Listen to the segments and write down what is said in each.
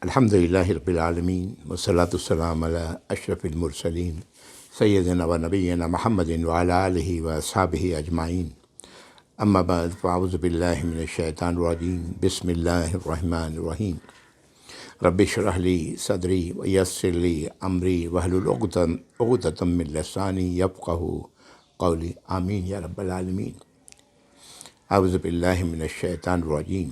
الحمدللہ رب العالمین والصلاۃ والسلام علی اشرف المرسلین سیدنا و نبینا محمد وعلی آلہ واصحابہ اجمعین، اما بعد فاعوذ باللہ من الشیطان الرجیم، بسم اللہ الرحمن الرحیم۔ رب اشرح لی صدری ویسر لی امری واحلل عقدۃ من لسانی یفقہوا قولی، آمین یا رب العالمین۔ اعوذ باللہ من الشیطان الرجیم،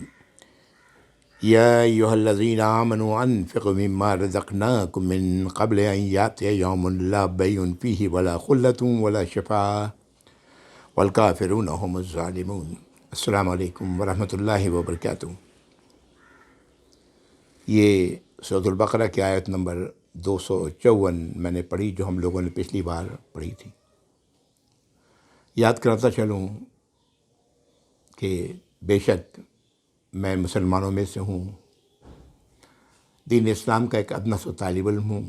یا ایھا الذین آمنوا انفقوا مما رزقناکم من قبل ان یأتی یوم لا بیع فیہ ولا خلۃ ولا شفاعۃ والکافرون ھم الظالمون۔ السلام علیکم ورحمۃ اللہ وبرکاتہ۔ یہ سورۃ البقرہ کی آیت نمبر 254 میں نے پڑھی، جو ہم لوگوں نے پچھلی بار پڑھی تھی۔ یاد کراتا چلوں کہ بے شک میں مسلمانوں میں سے ہوں، دین اسلام کا ایک ادنیٰ سا طالب علم ہوں،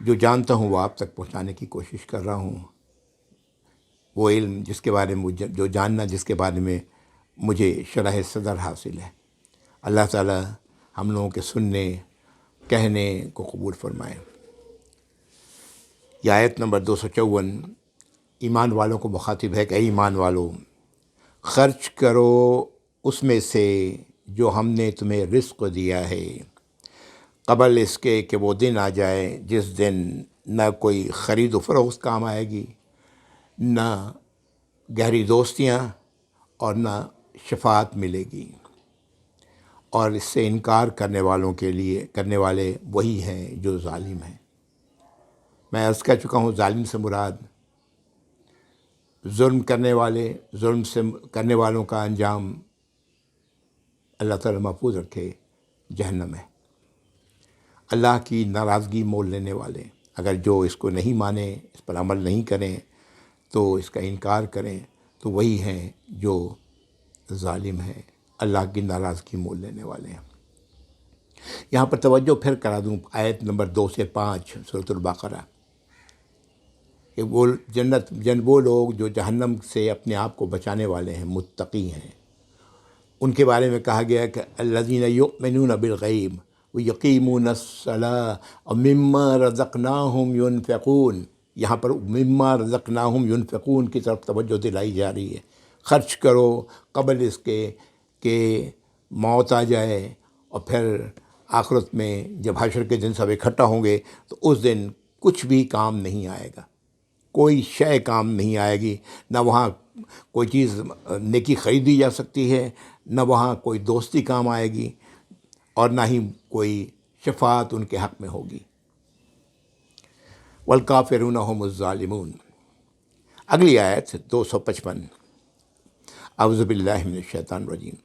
جو جانتا ہوں وہ آپ تک پہنچانے کی کوشش کر رہا ہوں۔ وہ علم جس کے بارے میں جو جاننا، جس کے بارے میں مجھے شرح صدر حاصل ہے، اللہ تعالی ہم لوگوں کے سننے کہنے کو قبول فرمائے۔ یہ آیت نمبر 254 ایمان والوں کو مخاطب ہے کہ اے ایمان والو، خرچ کرو اس میں سے جو ہم نے تمہیں رزق دیا ہے، قبل اس کے کہ وہ دن آ جائے جس دن نہ کوئی خرید و فروخت کام آئے گی، نہ گہری دوستیاں اور نہ شفاعت ملے گی، اور اس سے انکار کرنے والے وہی ہیں جو ظالم ہیں۔ میں عرض کر چکا ہوں، ظالم سے مراد ظلم کرنے والوں کا انجام اللہ تعالیٰ محفوظ رکھے، جہنم ہے۔ اللہ کی ناراضگی مول لینے والے، اگر جو اس کو نہیں مانیں، اس پر عمل نہیں کریں، تو اس کا انکار کریں، تو وہی ہیں جو ظالم ہیں، اللہ کی ناراضگی مول لینے والے ہیں۔ یہاں پر توجہ پھر کرا دوں آیت نمبر 2 سے 5 سورۃ البقرہ، کہ وہ لوگ جو جہنم سے اپنے آپ کو بچانے والے ہیں، متقی ہیں، ان کے بارے میں کہا گیا کہ الذین یؤمنون بالغیب ویقیمون الصلاۃ ومما رزقناہم ینفقون۔ یہاں پر مما رزقناہم ینفقون کی طرف توجہ دلائی جا رہی ہے۔ خرچ کرو قبل اس کے کہ موت آ جائے، اور پھر آخرت میں جب حشر کے دن سب اکٹھا ہوں گے تو اس دن کچھ بھی کام نہیں آئے گا، کوئی شے کام نہیں آئے گی، نہ وہاں کوئی چیز نیکی خریدی جا سکتی ہے، نہ وہاں کوئی دوستی کام آئے گی، اور نہ ہی کوئی شفاعت ان کے حق میں ہوگی۔ والکافرون ھم الظالمون۔ اگلی آیت 255، اعوذ باللہ من الشیطان الرجیم،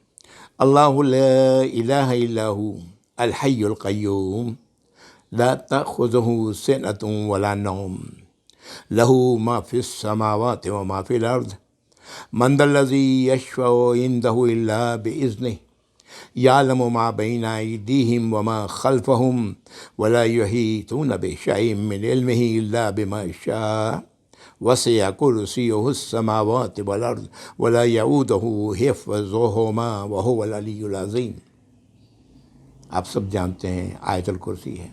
اللہ لا الہ الا ھو الحی القیوم لا تأخذہ سنۃ ولا نوم لہ ما فی السماوات وما فی الارض من ذا الذی یشفع عندہ الا بإذنہ یعلم ما بین ایدیہم وما خلفہم ولا یحیطون بشیء من علمہ الا بما شاء وسع کرسیہ السماوات والارض ولا یعودہ حفظہما وہو العلی العظیم۔ آپ سب جانتے ہیں آیت الکرسی ہے۔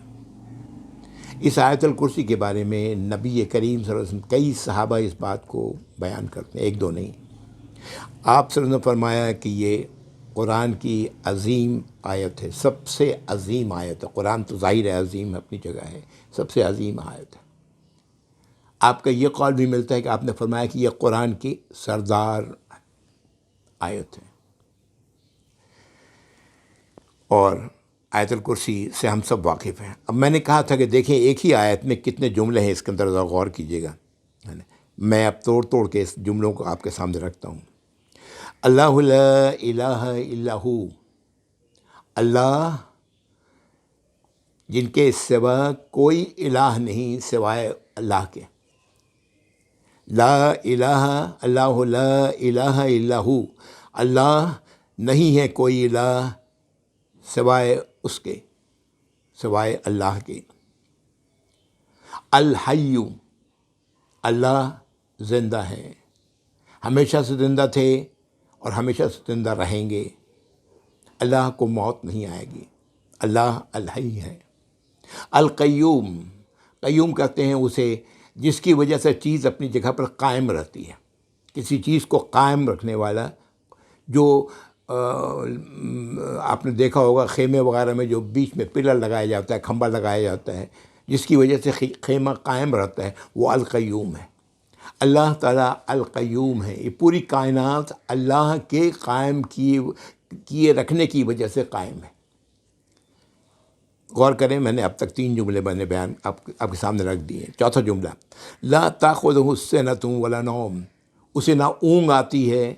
اس آیت الکرسی کے بارے میں نبی کریم صلی اللہ علیہ وسلم کئی صحابہ اس بات کو بیان کرتے ہیں، ایک دو نہیں۔ آپ صلی اللہ علیہ وسلم نے فرمایا کہ یہ قرآن کی عظیم آیت ہے، سب سے عظیم آیت ہے۔ قرآن تو ظاہر ہے عظیم اپنی جگہ ہے، سب سے عظیم آیت ہے۔ آپ کا یہ قول بھی ملتا ہے کہ آپ نے فرمایا کہ یہ قرآن کی سردار آیت ہے۔ اور آیت الکرسی سے ہم سب واقف ہیں۔ اب میں نے کہا تھا کہ دیکھیں ایک ہی آیت میں کتنے جملے ہیں، اس کے اندر ذرا غور کیجیے گا۔ میں اب توڑ کے اس جملوں کو آپ کے سامنے رکھتا ہوں۔ اللہ لا الہ الا ھو، اللہ جن کے سوا کوئی الہ نہیں سوائے اللہ کے۔ لا الہ، اللہ لا الہ الا ھو، اللہ نہیں ہے کوئی الہ سوائے اس کے، سوائے اللہ کے۔ الحی، اللہ زندہ ہے، ہمیشہ سے زندہ تھے اور ہمیشہ سے زندہ رہیں گے۔ اللہ کو موت نہیں آئے گی۔ اللہ الحی ہے۔ القیوم، قیوم کہتے ہیں اسے جس کی وجہ سے چیز اپنی جگہ پر قائم رہتی ہے، کسی چیز کو قائم رکھنے والا، جو آپ نے دیکھا ہوگا خیمے وغیرہ میں جو بیچ میں پلر لگایا جاتا ہے، کھمبا لگایا جاتا ہے، جس کی وجہ سے خیمہ قائم رہتا ہے، وہ القیوم ہے۔ اللہ تعالیٰ القیوم ہے، یہ پوری کائنات اللہ کے قائم کیے رکھنے کی وجہ سے قائم ہے۔ غور کریں، میں نے اب تک 3 جملے میں نے بیان آپ کے سامنے رکھ دیے۔ چوتھا جملہ، لا تاخذہ سنۃ ولا نوم، اسے نہ اونگ آتی ہے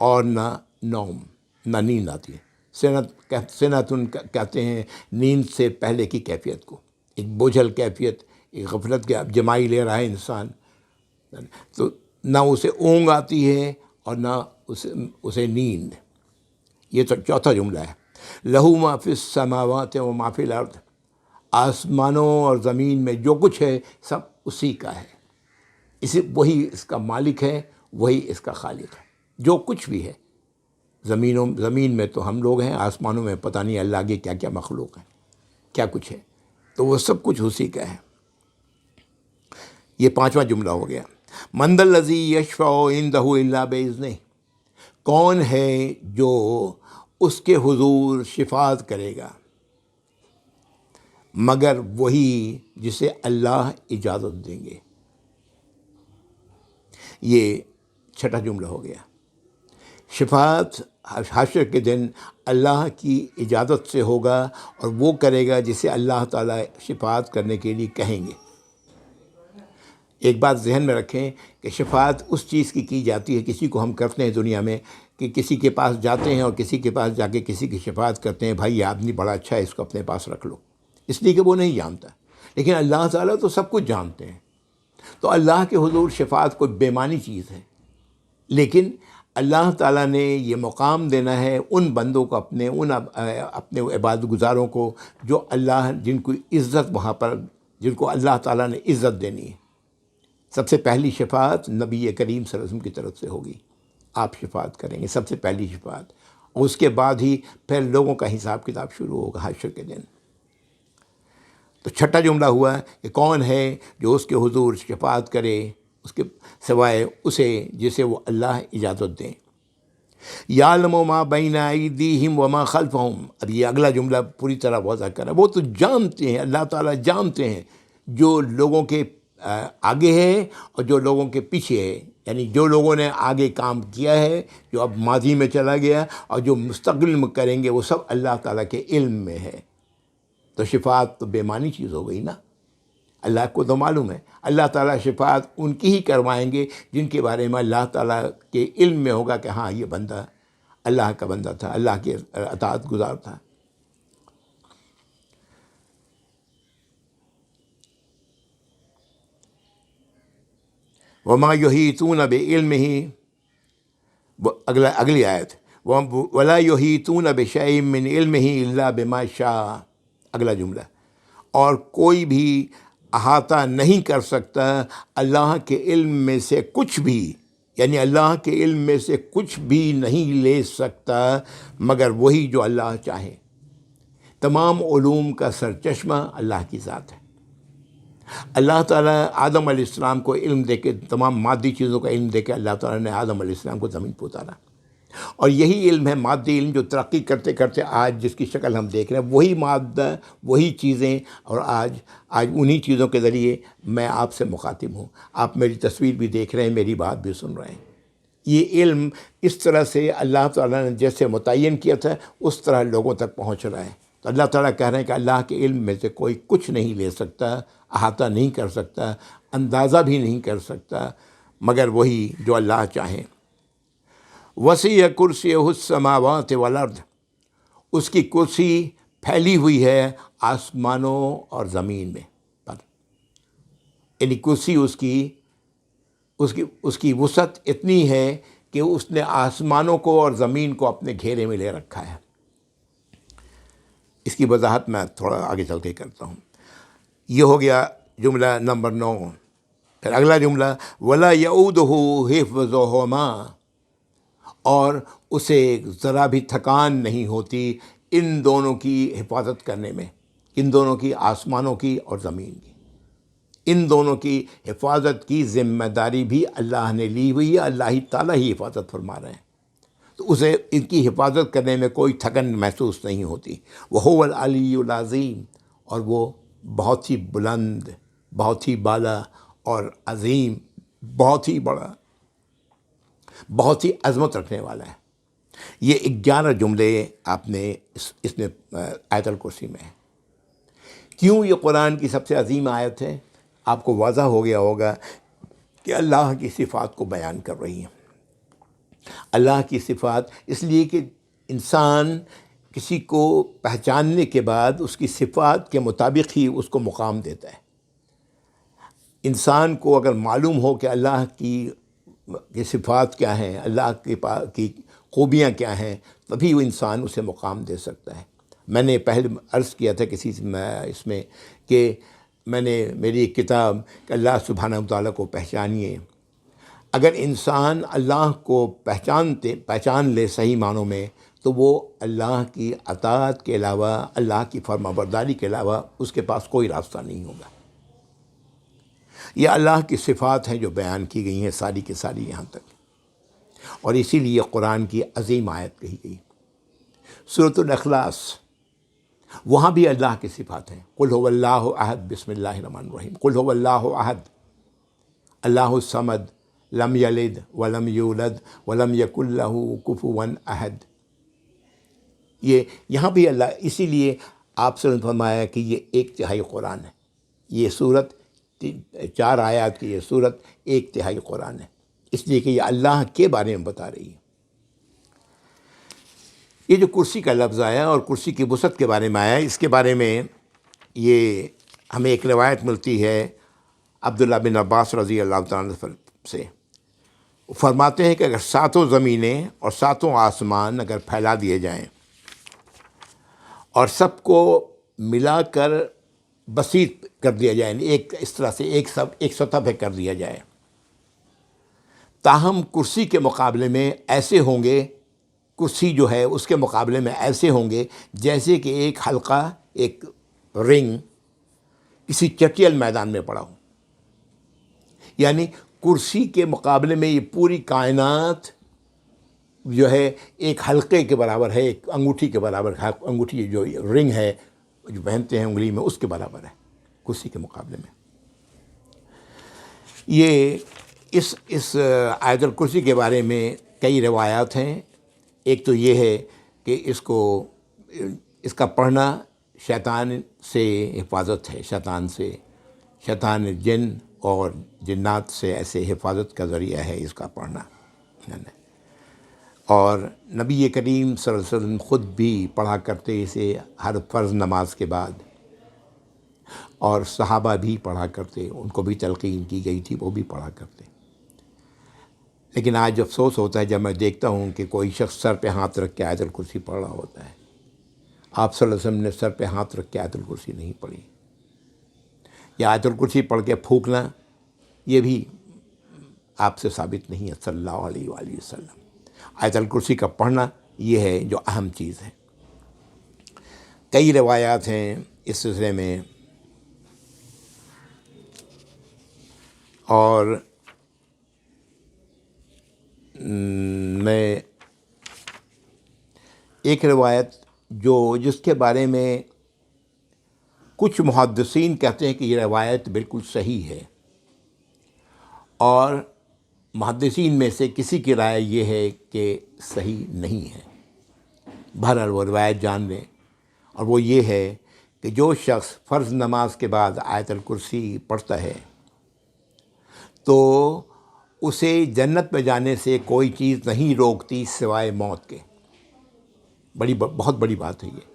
اور نہ نوم، نہ نیند آتی ہے۔ سنتن کہتے ہیں نیند سے پہلے کی کیفیت کو، ایک بوجھل کیفیت، ایک غفلت کے جمائی لے رہا ہے انسان، تو نہ اسے اونگ آتی ہے اور نہ اسے نیند۔ یہ تو چوتھا جملہ ہے۔ لہو ما فی السماوات و ما فی الارض، آسمانوں اور زمین میں جو کچھ ہے سب اسی کا ہے، وہی اس کا مالک ہے، وہی اس کا خالق ہے۔ جو کچھ بھی ہے زمین میں تو ہم لوگ ہیں، آسمانوں میں پتہ نہیں اللہ کے کیا کیا مخلوق ہیں، کیا کچھ ہے، تو وہ سب کچھ اسی کا ہے۔ یہ 5واں جملہ ہو گیا۔ من ذا الذی یشفع عندہ الا باذنہ، کون ہے جو اس کے حضور شفاعت کرے گا مگر وہی جسے اللہ اجازت دیں گے۔ یہ 6واں جملہ ہو گیا۔ شفاعت حشر کے دن اللہ کی اجازت سے ہوگا، اور وہ کرے گا جسے اللہ تعالیٰ شفاعت کرنے کے لیے کہیں گے۔ ایک بات ذہن میں رکھیں کہ شفاعت اس چیز کی جاتی ہے، کسی کو ہم کرتے ہیں دنیا میں کہ کسی کے پاس جاتے ہیں اور کسی کے پاس جا کے کسی کی شفاعت کرتے ہیں، بھائی یہ آدمی بڑا اچھا ہے، اس کو اپنے پاس رکھ لو، اس لیے کہ وہ نہیں جانتا۔ لیکن اللہ تعالیٰ تو سب کچھ جانتے ہیں، تو اللہ کے حضور شفاعت کوئی بے معنی چیز ہے، لیکن اللہ تعالیٰ نے یہ مقام دینا ہے ان بندوں کو، اپنے عبادت گزاروں کو، جو اللہ جن کو عزت وہاں پر، جن کو اللہ تعالیٰ نے عزت دینی ہے۔ سب سے پہلی شفاعت نبی کریم صلی اللہ علیہ وسلم کی طرف سے ہوگی، آپ شفاعت کریں گے، سب سے پہلی شفاعت، اور اس کے بعد ہی پھر لوگوں کا حساب کتاب شروع ہوگا حشر کے دن۔ تو 6واں جملہ ہوا کہ کون ہے جو اس کے حضور شفاعت کرے اس کے سوائے اسے جسے وہ اللہ اجازت دیں۔ یعلم ما بین ایدیہم وما خلفہم، اب یہ اگلا جملہ پوری طرح واضح کر رہا ہے، وہ تو جانتے ہیں، اللہ تعالیٰ جانتے ہیں جو لوگوں کے آگے ہے اور جو لوگوں کے پیچھے ہے، یعنی جو لوگوں نے آگے کام کیا ہے، جو اب ماضی میں چلا گیا، اور جو مستقبل میں کریں گے، وہ سب اللہ تعالیٰ کے علم میں ہے۔ تو شفاعت تو بے معنی چیز ہو گئی نا، اللہ کو تو معلوم ہے، اللہ تعالیٰ شفاعت ان کی ہی کروائیں گے جن کے بارے میں اللہ تعالیٰ کے علم میں ہوگا کہ ہاں یہ بندہ اللہ کا بندہ تھا، اللہ کے اطاعت گزار تھا۔ وما یحیطون بعلمہ، اگلی آیت، ولا یحیطون بشیء من علمہ الا بما شاء، اگلا جملہ، اور کوئی بھی احاطہ نہیں کر سکتا اللہ کے علم میں سے کچھ بھی، یعنی اللہ کے علم میں سے کچھ بھی نہیں لے سکتا مگر وہی جو اللہ چاہے۔ تمام علوم کا سرچشمہ اللہ کی ذات ہے۔ اللہ تعالیٰ آدم علیہ السلام کو علم دے کے، تمام مادی چیزوں کا علم دے کے اللہ تعالیٰ نے آدم علیہ السلام کو زمین پہ اتارا، اور یہی علم ہے، مادی علم، جو ترقی کرتے کرتے آج جس کی شکل ہم دیکھ رہے ہیں، وہی مادہ، وہی چیزیں، اور آج انہی چیزوں کے ذریعے میں آپ سے مخاطب ہوں، آپ میری تصویر بھی دیکھ رہے ہیں، میری بات بھی سن رہے ہیں۔ یہ علم اس طرح سے اللہ تعالیٰ نے جیسے متعین کیا تھا اس طرح لوگوں تک پہنچ رہا ہے۔ تو اللہ تعالیٰ کہہ رہے ہیں کہ اللہ کے علم میں سے کوئی کچھ نہیں لے سکتا، احاطہ نہیں کر سکتا، اندازہ بھی نہیں کر سکتا مگر وہی جو اللہ چاہیں۔ وسیع کرسیہ السماوات والارض، اس کی کرسی پھیلی ہوئی ہے آسمانوں اور زمین میں پر، یعنی کرسی اس کی وسعت اتنی ہے کہ اس نے آسمانوں کو اور زمین کو اپنے گھیرے میں لے رکھا ہے۔ اس کی وضاحت میں تھوڑا آگے چل کے کرتا ہوں۔ یہ ہو گیا جملہ نمبر 9۔ پھر اگلا جملہ، ولا یعودہ حفظہما، اور اسے ذرا بھی تھکان نہیں ہوتی ان دونوں کی حفاظت کرنے میں، ان دونوں کی، آسمانوں کی اور زمین کی، ان دونوں کی حفاظت کی ذمہ داری بھی اللہ نے لی ہوئی ہے، اللہ ہی تعالیٰ ہی حفاظت فرما رہے ہیں، تو اسے ان کی حفاظت کرنے میں کوئی تھکن محسوس نہیں ہوتی۔ وَهُوَ الْعَلِيُّ الْعَظِيمُ، اور وہ بہت ہی بلند، بہت ہی بالا اور عظیم، بہت ہی بڑا، بہت ہی عظمت رکھنے والا ہے۔ یہ 11 جملے آپ نے اس میں آیت الکرسی میں ہے۔ کیوں یہ قرآن کی سب سے عظیم آیت ہے؟ آپ کو واضح ہو گیا ہوگا کہ اللہ کی صفات کو بیان کر رہی ہے۔ اللہ کی صفات اس لیے کہ انسان کسی کو پہچاننے کے بعد اس کی صفات کے مطابق ہی اس کو مقام دیتا ہے۔ انسان کو اگر معلوم ہو کہ اللہ کی صفات کیا ہیں، اللہ کی خوبیاں کیا ہیں، تبھی وہ انسان اسے مقام دے سکتا ہے۔ میں نے پہلے عرض کیا تھا کسی سے اس میں کہ میں نے میری ایک کتاب کہ اللہ سبحانہ وتعالیٰ کو پہچانیے، اگر انسان اللہ کو پہچان لے صحیح معنوں میں، تو وہ اللہ کی اطاعت کے علاوہ، اللہ کی فرما برداری کے علاوہ اس کے پاس کوئی راستہ نہیں ہوگا۔ یہ اللہ کی صفات ہیں جو بیان کی گئی ہیں ساری کی ساری یہاں تک، اور اسی لیے قرآن کی عظیم آیت کہی گئی۔ سورۃ الاخلاص، وہاں بھی اللہ کی صفات ہیں۔ قل هو اللہ احد، بسم اللہ الرحمن الرحیم، قل هو اللہ احد اللہ الصمد لم یلد ولم یولد ولم یکن له کفوا احد۔ یہاں بھی اللہ، اسی لیے آپ سے فرمایا کہ یہ 1/3 قرآن ہے۔ یہ صورت 4 آیات کی یہ صورت 1/3 قرآن ہے، اس لیے کہ یہ اللہ کے بارے میں بتا رہی ہے۔ یہ جو کرسی کا لفظ آیا اور کرسی کی وسعت کے بارے میں آیا، اس کے بارے میں یہ ہمیں ایک روایت ملتی ہے عبداللہ بن عباس رضی اللہ تعالیٰ عنہ سے۔ فرماتے ہیں کہ اگر 7 زمینیں اور 7 آسمان اگر پھیلا دیے جائیں اور سب کو ملا کر بسیط کر دیا جائے، ایک اس طرح سے ایک سطح پہ کر دیا جائے، تاہم کرسی کے مقابلے میں ایسے ہوں گے، کرسی جو ہے اس کے مقابلے میں ایسے ہوں گے جیسے کہ ایک حلقہ، ایک رنگ کسی چٹیل میدان میں پڑا ہو۔ یعنی کرسی کے مقابلے میں یہ پوری کائنات جو ہے ایک حلقے کے برابر ہے، ایک انگوٹھی کے برابر ہے۔ انگوٹھی جو رنگ ہے جو پہنتے ہیں انگلی میں، اس کے برابر ہے کرسی کے مقابلے میں۔ یہ اس آیت الکرسی کے بارے میں کئی روایات ہیں۔ ایک تو یہ ہے کہ اس کا پڑھنا شیطان سے حفاظت ہے، شیطان جن اور جنات سے ایسے حفاظت کا ذریعہ ہے اس کا پڑھنا۔ اور نبی کریم صلی اللہ علیہ وسلم خود بھی پڑھا کرتے اسے ہر فرض نماز کے بعد، اور صحابہ بھی پڑھا کرتے، ان کو بھی تلقین کی گئی تھی، وہ بھی پڑھا کرتے۔ لیکن آج افسوس ہوتا ہے جب میں دیکھتا ہوں کہ کوئی شخص سر پہ ہاتھ رکھ کے آیت الکرسی پڑھ رہا ہوتا ہے۔ آپ صلی اللہ علیہ وسلم نے سر پہ ہاتھ رکھ کے آیت الکرسی نہیں پڑھی۔ یا آیت الکرسی پڑھ کے پھونکنا، یہ بھی آپ سے ثابت نہیں ہے صلی اللہ علیہ وآلہ وسلم۔ آیت الکرسی کا پڑھنا یہ ہے جو اہم چیز ہے۔ کئی روایات ہیں اس سلسلے میں، اور میں ایک روایت جس کے بارے میں کچھ محدثین کہتے ہیں کہ یہ روایت بالکل صحیح ہے، اور محدثین میں سے کسی کی رائے یہ ہے کہ صحیح نہیں ہے۔ بہرحال وہ روایت جان لیں، اور وہ یہ ہے کہ جو شخص فرض نماز کے بعد آیت الکرسی پڑھتا ہے تو اسے جنت میں جانے سے کوئی چیز نہیں روکتی سوائے موت کے۔ بہت بڑی بات ہے یہ۔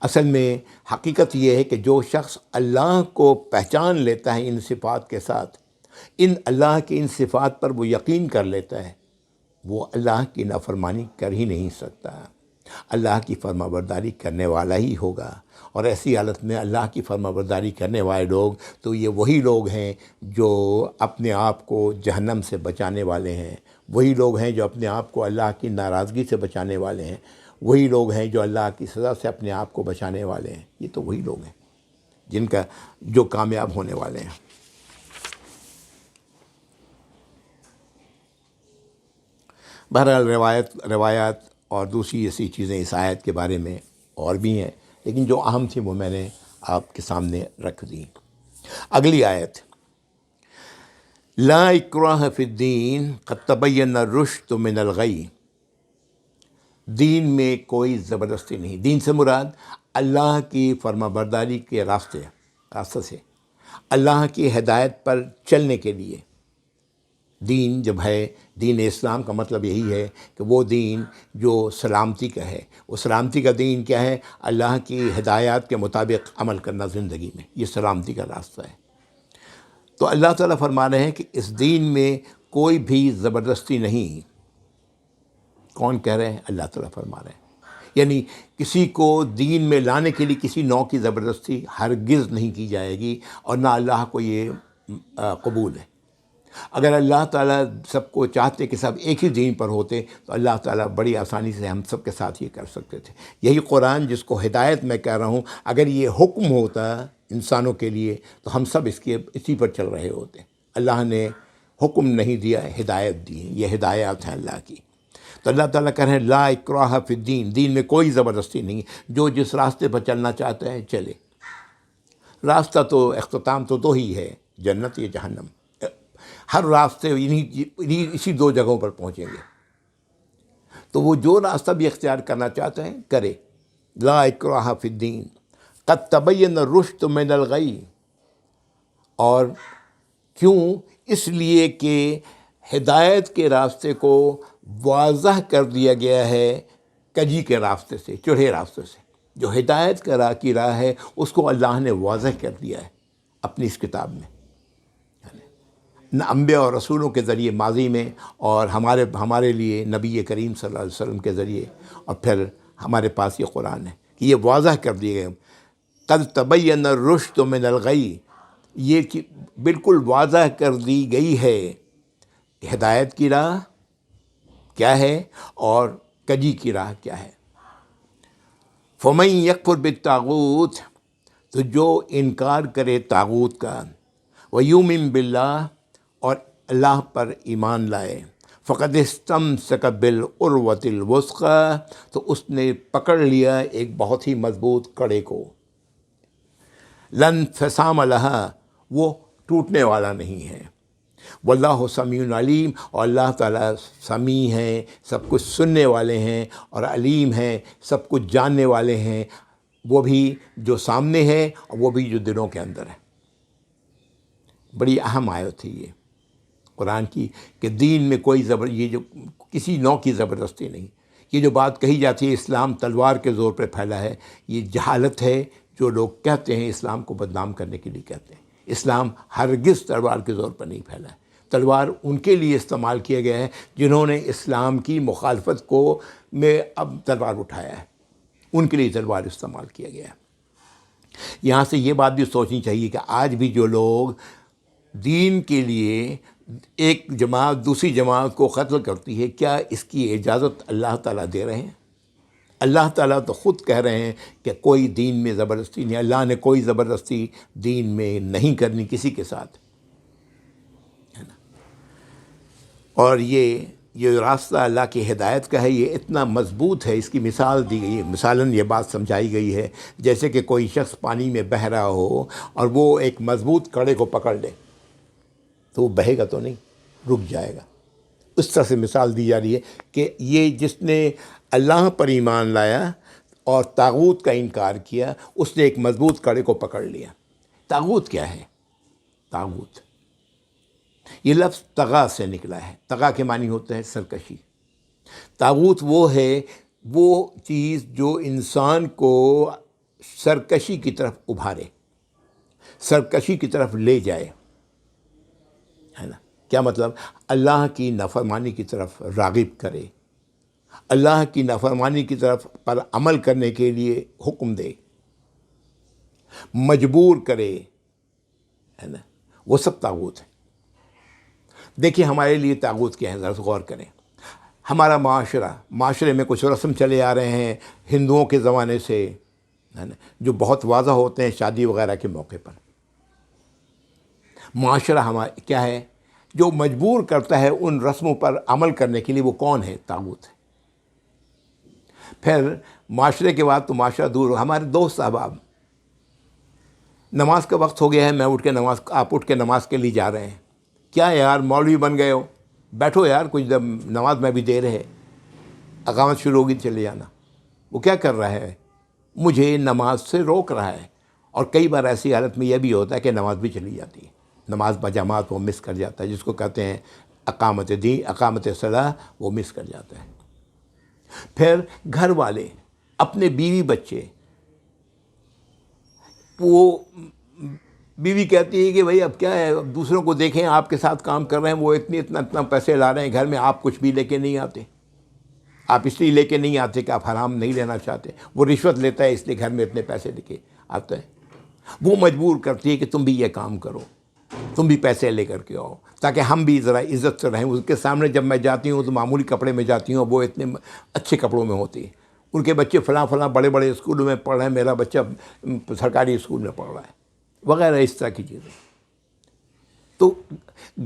اصل میں حقیقت یہ ہے کہ جو شخص اللہ کو پہچان لیتا ہے ان صفات کے ساتھ، اللہ کی ان صفات پر وہ یقین کر لیتا ہے، وہ اللہ کی نافرمانی کر ہی نہیں سکتا، اللہ کی فرما برداری کرنے والا ہی ہوگا۔ اور ایسی حالت میں اللہ کی فرما برداری کرنے والے لوگ تو یہ وہی لوگ ہیں جو اپنے آپ کو جہنم سے بچانے والے ہیں، وہی لوگ ہیں جو اپنے آپ کو اللہ کی ناراضگی سے بچانے والے ہیں، وہی لوگ ہیں جو اللہ کی سزا سے اپنے آپ کو بچانے والے ہیں. یہ تو وہی لوگ ہیں جن کا جو کامیاب ہونے والے ہیں. بہرحال روایات اور دوسری ایسی چیزیں اس آیت کے بارے میں اور بھی ہیں، لیکن جو اہم تھی وہ میں نے آپ کے سامنے رکھ دی. اگلی آیت، لا اکراہ فی الدین قد تبین الرشد من الغی. دین میں کوئی زبردستی نہیں. دین سے مراد اللہ کی فرما برداری کے راستہ سے اللہ کی ہدایت پر چلنے کے لیے. دین جب ہے، دین اسلام کا مطلب یہی ہے کہ وہ دین جو سلامتی کا ہے. وہ سلامتی کا دین کیا ہے؟ اللہ کی ہدایات کے مطابق عمل کرنا زندگی میں، یہ سلامتی کا راستہ ہے. تو اللہ تعالیٰ فرما رہے ہیں کہ اس دین میں کوئی بھی زبردستی نہیں. کون کہہ رہے ہیں؟ اللہ تعالیٰ فرما رہے ہیں. یعنی کسی کو دین میں لانے کے لیے کسی نوع کی زبردستی ہرگز نہیں کی جائے گی، اور نہ اللہ کو یہ قبول ہے. اگر اللہ تعالیٰ سب کو چاہتے کہ سب ایک ہی دین پر ہوتے تو اللہ تعالیٰ بڑی آسانی سے ہم سب کے ساتھ یہ کر سکتے تھے. یہی قرآن جس کو ہدایت میں کہہ رہا ہوں، اگر یہ حکم ہوتا انسانوں کے لیے تو ہم سب اسی پر چل رہے ہوتے. اللہ نے حکم نہیں دیا، ہدایت دی. یہ ہدایات ہیں اللہ کی. تو اللہ تعالیٰ کہہ رہے ہیں لا اکراہ فی الدین، دین میں کوئی زبردستی نہیں. جو جس راستے پر چلنا چاہتا ہے چلے. راستہ تو اختتام تو دو ہی ہے، جنت یا جہنم. ہر راستے اسی دو جگہوں پر پہنچیں گے. تو وہ جو راستہ بھی اختیار کرنا چاہتا ہے کرے. لا اکراہ فی الدین قد تبین الرشد من الغی. اور کیوں؟ اس لیے کہ ہدایت کے راستے کو واضح کر دیا گیا ہے کجی کے راستے سے، چڑھے راستے سے. جو ہدایت کی راہ ہے اس کو اللہ نے واضح کر دیا ہے اپنی اس کتاب میں، نہ انبیاء اور رسولوں کے ذریعے ماضی میں، اور ہمارے لیے نبی کریم صلی اللہ علیہ وسلم کے ذریعے، اور پھر ہمارے پاس یہ قرآن ہے کہ یہ واضح کر دیے گئے. قد تبین الرشد من الغی، یہ بالکل واضح کر دی گئی ہے کہ ہدایت کی راہ کیا ہے اور کجی کی راہ کیا ہے. فمن یکفر بالطاغوت، تو جو انکار کرے طاغوت کا، ویؤمن باللہ، اور اللہ پر ایمان لائے، فقد استمسک بالعروۃ الوثقی، تو اس نے پکڑ لیا ایک بہت ہی مضبوط کڑے کو. لا انفصام لہا، وہ ٹوٹنے والا نہیں ہے. واللہ سمیع علیم، اور اللہ تعالیٰ سمیع ہیں، سب کچھ سننے والے ہیں، اور علیم ہیں، سب کچھ جاننے والے ہیں. وہ بھی جو سامنے ہے اور وہ بھی جو دلوں کے اندر ہے. بڑی اہم آیت ہے یہ قرآن کی کہ دین میں کوئی یہ جو کسی نوع کی زبردستی نہیں. یہ جو بات کہی جاتی ہے اسلام تلوار کے زور پہ پھیلا ہے، یہ جہالت ہے. جو لوگ کہتے ہیں اسلام کو بدنام کرنے کے لیے کہتے ہیں، اسلام ہرگز تلوار کے زور پر نہیں پھیلا ہے. تلوار ان کے لیے استعمال کیا گیا ہے جنہوں نے اسلام کی مخالفت میں اب تلوار اٹھایا ہے، ان کے لیے تلوار استعمال کیا گیا ہے. یہاں سے یہ بات بھی سوچنی چاہیے کہ آج بھی جو لوگ دین کے لیے ایک جماعت دوسری جماعت کو قتل کرتی ہے، کیا اس کی اجازت اللہ تعالیٰ دے رہے ہیں؟ اللہ تعالیٰ تو خود کہہ رہے ہیں کہ کوئی دین میں زبردستی نہیں. اللہ نے کوئی زبردستی دین میں نہیں کرنی کسی کے ساتھ، ہے نا. اور یہ راستہ اللہ کی ہدایت کا ہے، یہ اتنا مضبوط ہے. اس کی مثال دی گئی ہے، مثالاً یہ بات سمجھائی گئی ہے جیسے کہ کوئی شخص پانی میں بہہ رہا ہو اور وہ ایک مضبوط کڑے کو پکڑ لے تو وہ بہے گا تو نہیں، رک جائے گا. اس طرح سے مثال دی جا رہی ہے کہ یہ جس نے اللہ پر ایمان لایا اور طاغوت کا انکار کیا، اس نے ایک مضبوط کڑے کو پکڑ لیا. طاغوت کیا ہے؟ طاغوت یہ لفظ طغا سے نکلا ہے. طغا کے معنی ہوتا ہے سرکشی. طاغوت وہ ہے، وہ چیز جو انسان کو سرکشی کی طرف ابھارے، سرکشی کی طرف لے جائے، ہے نا. کیا مطلب؟ اللہ کی نافرمانی کی طرف راغب کرے، اللہ کی نافرمانی کی طرف پر عمل کرنے کے لیے حکم دے، مجبور کرے، ہے نا. وہ سب طاغوت ہے. دیکھیے ہمارے لیے طاغوت کیا ہے، ذرا غور کریں. ہمارا معاشرے میں کچھ رسم چلے آ رہے ہیں ہندوؤں کے زمانے سے، ہے نا، جو بہت واضح ہوتے ہیں شادی وغیرہ کے موقع پر۔ معاشرہ ہمارا کیا ہے؟ جو مجبور کرتا ہے ان رسموں پر عمل کرنے کے لیے، وہ کون ہے؟ طاغوت ہے۔ پھر معاشرے کے بعد تو معاشرہ دور ہو، ہمارے دوست احباب، نماز کا وقت ہو گیا ہے، میں اٹھ کے آپ اٹھ کے نماز کے لیے جا رہے ہیں، کیا یار مولوی بن گئے ہو، بیٹھو یار کچھ نماز میں بھی دیر ہے، اقامت شروع ہوگی چلے جانا۔ وہ کیا کر رہا ہے؟ مجھے نماز سے روک رہا ہے۔ اور کئی بار ایسی حالت میں یہ بھی ہوتا ہے کہ نماز بھی چلی جاتی ہے، نماز بجماعت وہ مس کر جاتا ہے، جس کو کہتے ہیں اقامت دین، اقامت صلاح، وہ مس کر جاتا ہے۔ پھر گھر والے، اپنے بیوی بچے، وہ بیوی کہتی ہے کہ بھئی اب کیا ہے، اب دوسروں کو دیکھیں آپ کے ساتھ کام کر رہے ہیں، وہ اتنا پیسے لا رہے ہیں گھر میں، آپ کچھ بھی لے کے نہیں آتے، آپ اس لیے لے کے نہیں آتے کہ آپ حرام نہیں لینا چاہتے، وہ رشوت لیتا ہے اس لیے گھر میں اتنے پیسے لے کے آتا ہے۔ وہ مجبور کرتی ہے کہ تم بھی یہ کام کرو، تم بھی پیسے لے کر کے آؤ، تاکہ ہم بھی ذرا عزت سے رہیں۔ اس کے سامنے جب میں جاتی ہوں تو معمولی کپڑے میں جاتی ہوں، وہ اتنے اچھے کپڑوں میں ہوتی ہے، ان کے بچے فلاں بڑے بڑے اسکولوں میں پڑھ رہے ہیں، میرا بچہ سرکاری اسکول میں پڑھ رہا ہے، وغیرہ اس طرح کی چیزیں۔ تو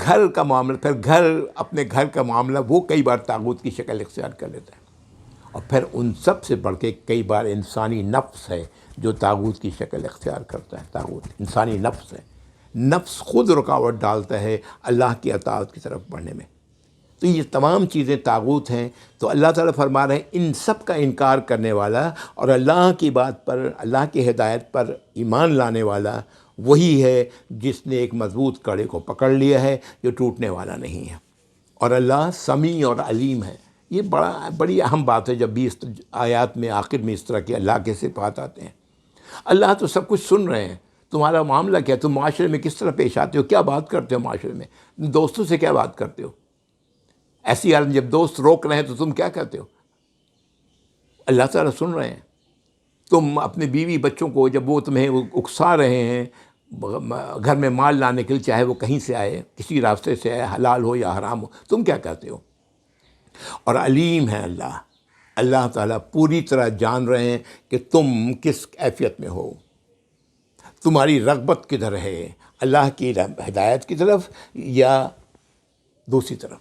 گھر کا معاملہ، پھر اپنے گھر کا معاملہ وہ کئی بار طاغوت کی شکل اختیار کر لیتا ہے۔ اور پھر ان سب سے بڑھ کے کئی بار انسانی نفس ہے جو طاغوت کی شکل اختیار کرتا ہے۔ طاغوت انسانی نفس ہے، نفس خود رکاوٹ ڈالتا ہے اللہ کی اطاعت کی طرف بڑھنے میں۔ تو یہ تمام چیزیں طاغوت ہیں۔ تو اللہ تعالیٰ فرما رہے ہیں ان سب کا انکار کرنے والا اور اللہ کی بات پر، اللہ کی ہدایت پر ایمان لانے والا وہی ہے جس نے ایک مضبوط کڑے کو پکڑ لیا ہے جو ٹوٹنے والا نہیں ہے۔ اور اللہ سمیع اور علیم ہے۔ یہ بڑی اہم بات ہے جب بھی اس آیات میں آخر میں اس طرح کے اللہ کے صفات آتے ہیں۔ اللہ تو سب کچھ سن رہے ہیں، تمہارا معاملہ کیا، تم معاشرے میں کس طرح پیش آتے ہو، کیا بات کرتے ہو معاشرے میں، دوستوں سے کیا بات کرتے ہو، ایسی حالت جب دوست روک رہے ہیں تو تم کیا کہتے ہو؟ اللہ تعالیٰ سن رہے ہیں۔ تم اپنے بیوی بچوں کو جب وہ تمہیں اکسا رہے ہیں گھر میں مال لانے کے لیے، چاہے وہ کہیں سے آئے، کسی راستے سے آئے، حلال ہو یا حرام ہو، تم کیا کہتے ہو؟ اور علیم ہے اللہ تعالیٰ پوری طرح جان رہے ہیں کہ تم کس کیفیت میں ہو، تمہاری رغبت کدھر ہے، اللہ کی ہدایت کی طرف یا دوسری طرف۔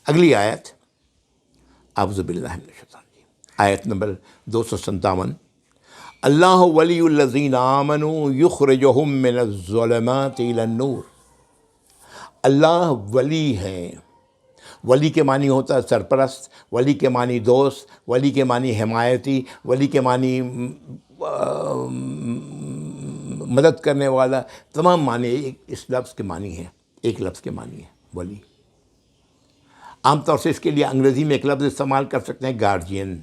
اگلی آیت، اعوذ باللہ من الشیطان الرجیم، آیت نمبر 257، اللہ ولی الذین آمنوا یخرجہم من الظلمات الی النور۔ اللہ ولی ہیں۔ ولی کے معنی ہوتا ہے سرپرست، ولی کے معنی دوست، ولی کے معنی حمایتی، ولی کے معنی مدد کرنے والا، تمام معنی اس لفظ کے معنی ہیں، ایک لفظ کے معنی ہے ولی۔ عام طور سے اس کے لیے انگریزی میں ایک لفظ استعمال کر سکتے ہیں، گارجین۔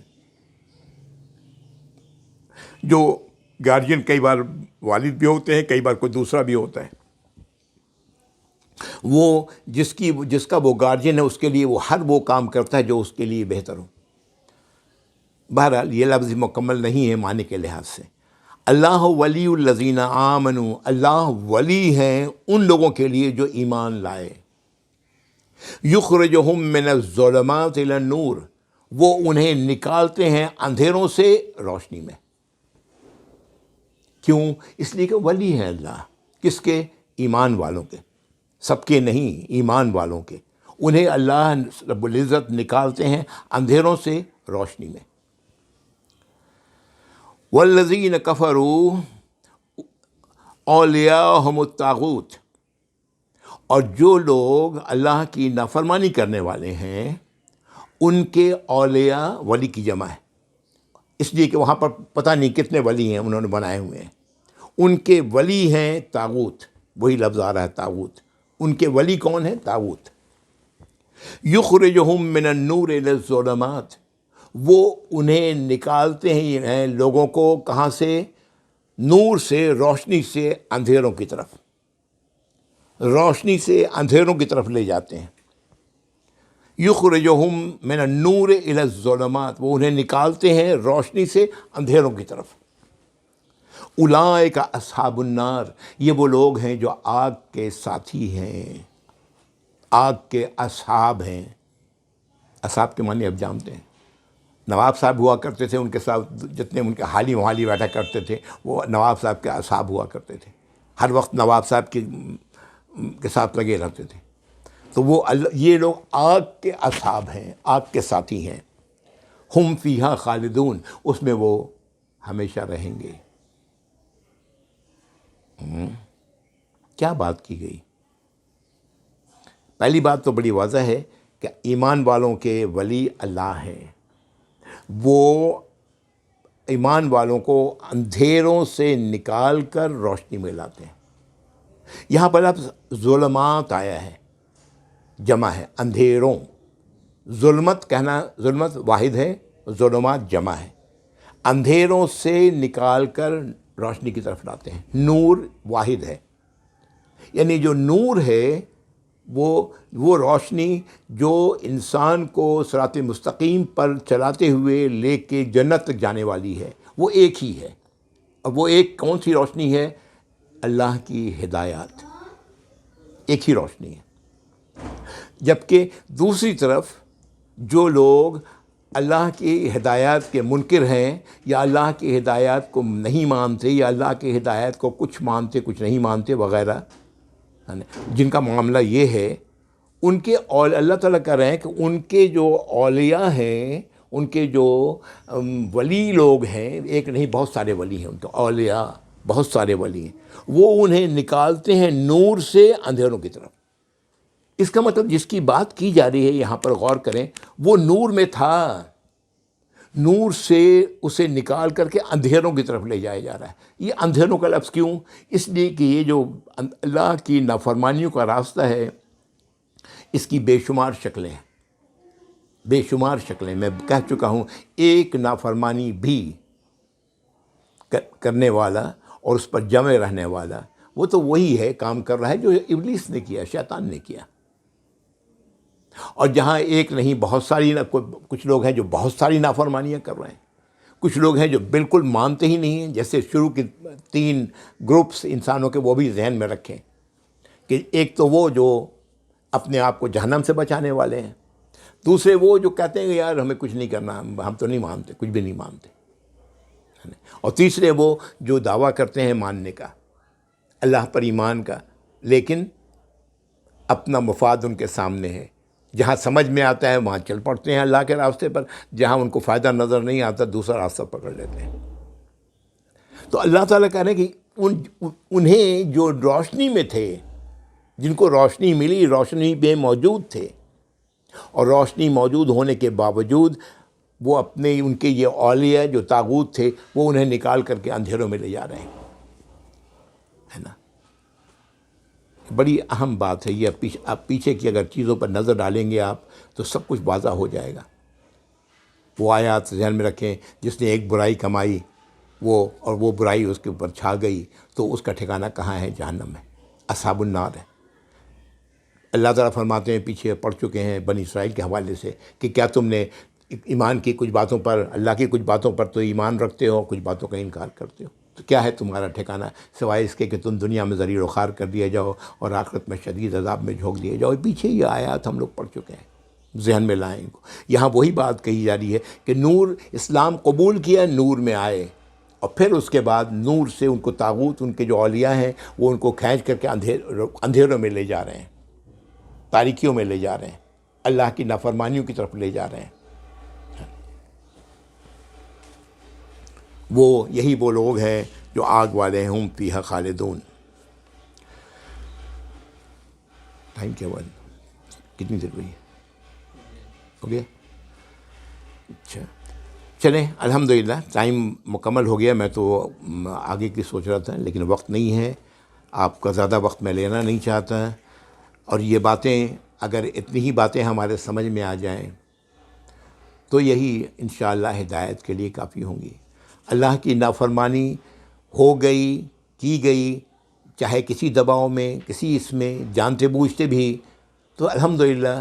جو گارجین کئی بار والد بھی ہوتے ہیں، کئی بار کوئی دوسرا بھی ہوتا ہے۔ وہ جس کا وہ گارجین ہے، اس کے لیے وہ ہر وہ کام کرتا ہے جو اس کے لیے بہتر ہو۔ بہرحال یہ لفظ مکمل نہیں ہے معنی کے لحاظ سے۔ اللہ ولی الذین آمنوا، اللہ ولی ہیں ان لوگوں کے لیے جو ایمان لائے۔ یخرجہم من الظلمات الی النور، وہ انہیں نکالتے ہیں اندھیروں سے روشنی میں۔ کیوں؟ اس لیے کہ ولی ہیں اللہ، کس کے؟ ایمان والوں کے، سب کے نہیں، ایمان والوں کے۔ انہیں اللہ رب العزت نکالتے ہیں اندھیروں سے روشنی میں۔ والذین کفروا اولیاءہم الطاغوت، اور جو لوگ اللہ کی نافرمانی کرنے والے ہیں ان کے اولیاء، ولی کی جمع ہے، اس لیے کہ وہاں پر پتہ نہیں کتنے ولی ہیں انہوں نے بنائے ہوئے ہیں، ان کے ولی ہیں طاغوت، وہی لفظ آ رہا ہے طاغوت۔ ان کے ولی کون ہیں؟ طاغوت۔ یخرجہم من النور الی الظلمات، وہ انہیں نکالتے ہیں لوگوں کو کہاں سے؟ نور سے، روشنی سے اندھیروں کی طرف، روشنی سے اندھیروں کی طرف لے جاتے ہیں۔ یخرجہم من النور الی الظلمات، وہ انہیں نکالتے ہیں روشنی سے اندھیروں کی طرف۔ اولئک اصحاب النار، یہ وہ لوگ ہیں جو آگ کے ساتھی ہیں۔ آگ کے اصحاب ہیں. اصحاب کے معنی اب جانتے ہیں. نواب صاحب ہوا کرتے تھے، ان کے ساتھ جتنے ان کے حالی محالی بیٹھا کرتے تھے وہ نواب صاحب کے اصحاب ہوا کرتے تھے. ہر وقت نواب صاحب کے ساتھ لگے رہتے تھے. تو وہ یہ لوگ آگ کے اصحاب ہیں، آگ کے ساتھی ہیں. ہم فیہا خالدون، اس میں وہ ہمیشہ رہیں گے. کیا بات کی گئی؟ پہلی بات تو بڑی واضح ہے کہ ایمان والوں کے ولی اللہ ہیں. وہ ایمان والوں کو اندھیروں سے نکال کر روشنی میں لاتے ہیں. یہاں پر لفظ ظلمات آیا ہے، جمع ہے اندھیروں. ظلمت کہنا، ظلمت واحد ہے، ظلمات جمع ہے. اندھیروں سے نکال کر روشنی کی طرف لاتے ہیں. نور واحد ہے، یعنی جو نور ہے وہ روشنی جو انسان کو صراط مستقیم پر چلاتے ہوئے لے کے جنت تک جانے والی ہے، وہ ایک ہی ہے. اور وہ ایک کون سی روشنی ہے؟ اللہ کی ہدایات، ایک ہی روشنی ہے. جبکہ دوسری طرف جو لوگ اللہ کی ہدایات کے منکر ہیں، یا اللہ کی ہدایات کو نہیں مانتے، یا اللہ کی ہدایات کو کچھ مانتے کچھ نہیں مانتے وغیرہ، جن کا معاملہ یہ ہے، ان کے اللہ تعالیٰ کہہ رہے ہیں کہ ان کے جو اولیاء ہیں، ان کے جو ولی لوگ ہیں، ایک نہیں بہت سارے ولی ہیں، ان کے اولیاء بہت سارے ولی ہیں، وہ انہیں نکالتے ہیں نور سے اندھیروں کی طرف. اس کا مطلب جس کی بات کی جا رہی ہے یہاں پر غور کریں، وہ نور میں تھا، نور سے اسے نکال کر کے اندھیروں کی طرف لے جایا جا رہا ہے. یہ اندھیروں کا لفظ کیوں؟ اس لیے کہ یہ جو اللہ کی نافرمانیوں کا راستہ ہے، اس کی بے شمار شکلیں ہیں، بے شمار شکلیں. میں کہہ چکا ہوں، ایک نافرمانی بھی کرنے والا اور اس پر جمے رہنے والا، وہ تو وہی ہے، کام کر رہا ہے جو ابلیس نے کیا، شیطان نے کیا. اور جہاں ایک نہیں بہت ساری، کچھ لوگ ہیں جو بہت ساری نافرمانیاں کر رہے ہیں، کچھ لوگ ہیں جو بالکل مانتے ہی نہیں ہیں. جیسے شروع کی 3 گروپس انسانوں کے، وہ بھی ذہن میں رکھیں کہ ایک تو وہ جو اپنے آپ کو جہنم سے بچانے والے ہیں، دوسرے وہ جو کہتے ہیں کہ یار ہمیں کچھ نہیں کرنا، ہم تو نہیں مانتے، کچھ بھی نہیں مانتے، اور تیسرے وہ جو دعویٰ کرتے ہیں ماننے کا، اللہ پر ایمان کا، لیکن اپنا مفاد ان کے سامنے ہے. جہاں سمجھ میں آتا ہے وہاں چل پڑتے ہیں اللہ کے راستے پر، جہاں ان کو فائدہ نظر نہیں آتا دوسرا راستہ پکڑ لیتے ہیں. تو اللہ تعالیٰ کہہ رہے ہیں کہ انہیں جو روشنی میں تھے، جن کو روشنی ملی، روشنی میں موجود تھے، اور روشنی موجود ہونے کے باوجود وہ اپنے، ان کے یہ اولیاء جو طاغوت تھے، وہ انہیں نکال کر کے اندھیروں میں لے جا رہے ہیں، ہے نا. بڑی اہم بات ہے یہ. آپ پیچھے کی اگر چیزوں پر نظر ڈالیں گے آپ تو سب کچھ واضح ہو جائے گا. وہ آیات ذہن میں رکھیں، جس نے ایک برائی کمائی اور وہ برائی اس کے اوپر چھا گئی، تو اس کا ٹھکانہ کہاں ہے؟ جہنم میں، اصحاب النار ہے. اللہ تعالیٰ فرماتے ہیں، پیچھے پڑھ چکے ہیں بنی اسرائیل کے حوالے سے، کہ کیا تم نے ایمان کی کچھ باتوں پر، اللہ کی کچھ باتوں پر تو ایمان رکھتے ہو، کچھ باتوں کا انکار کرتے ہو. تو کیا ہے تمہارا ٹھکانہ سوائے اس کے کہ تم دنیا میں ذلیل و خوار کر دیا جاؤ اور آخرت میں شدید عذاب میں جھونک دیے جاؤ. پیچھے یہ آیات ہم لوگ پڑھ چکے ہیں، ذہن میں لائیں ان کو. یہاں وہی بات کہی جا رہی ہے کہ نور، اسلام قبول کیا، نور میں آئے، اور پھر اس کے بعد نور سے ان کو طاغوت، ان کے جو اولیاء ہیں، وہ ان کو کھینچ کر کے اندھیروں میں لے جا رہے ہیں، تاریکیوں میں لے جا رہے ہیں، اللہ کی نافرمانیوں کی طرف لے جا رہے ہیں. یہی وہ لوگ ہیں جو آگ والے ہیں. ہم فیہا خالدون. ٹائم کیا ہوا؟ کتنی دیر ہوئی؟ ہو گیا؟ اچھا چلیں، الحمدللہ ٹائم مکمل ہو گیا. میں تو آگے کی سوچ رہا تھا، لیکن وقت نہیں ہے، آپ کا زیادہ وقت میں لینا نہیں چاہتا. اور یہ باتیں، اگر اتنی ہی باتیں ہمارے سمجھ میں آ جائیں تو یہی انشاءاللہ ہدایت کے لیے کافی ہوں گی. اللہ کی نافرمانی ہو گئی، کی گئی، چاہے کسی دباؤ میں، کسی اس میں جانتے بوجھتے بھی، تو الحمدللہ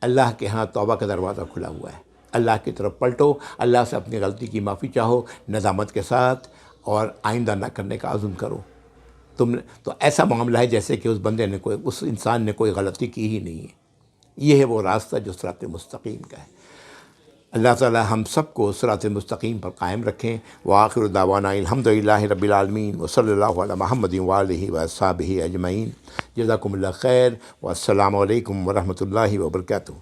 اللہ کے ہاں توبہ کا دروازہ کھلا ہوا ہے. اللہ کی طرف پلٹو، اللہ سے اپنی غلطی کی معافی چاہو ندامت کے ساتھ، اور آئندہ نہ کرنے کا عزم کرو. تو ایسا معاملہ ہے جیسے کہ اس انسان نے کوئی غلطی کی ہی نہیں ہے۔ یہ ہے وہ راستہ جو صراط مستقیم کا ہے۔ اللہ تعالی ہم سب کو صراط مستقیم پر قائم رکھیں۔ وآخر دعوانا الحمدللہ رب العالمین وصلی اللہ علی محمد وآلہ وصحبہ اجمعین۔ جزاکم اللہ خیر، والسلام علیکم ورحمۃ اللہ وبرکاتہ۔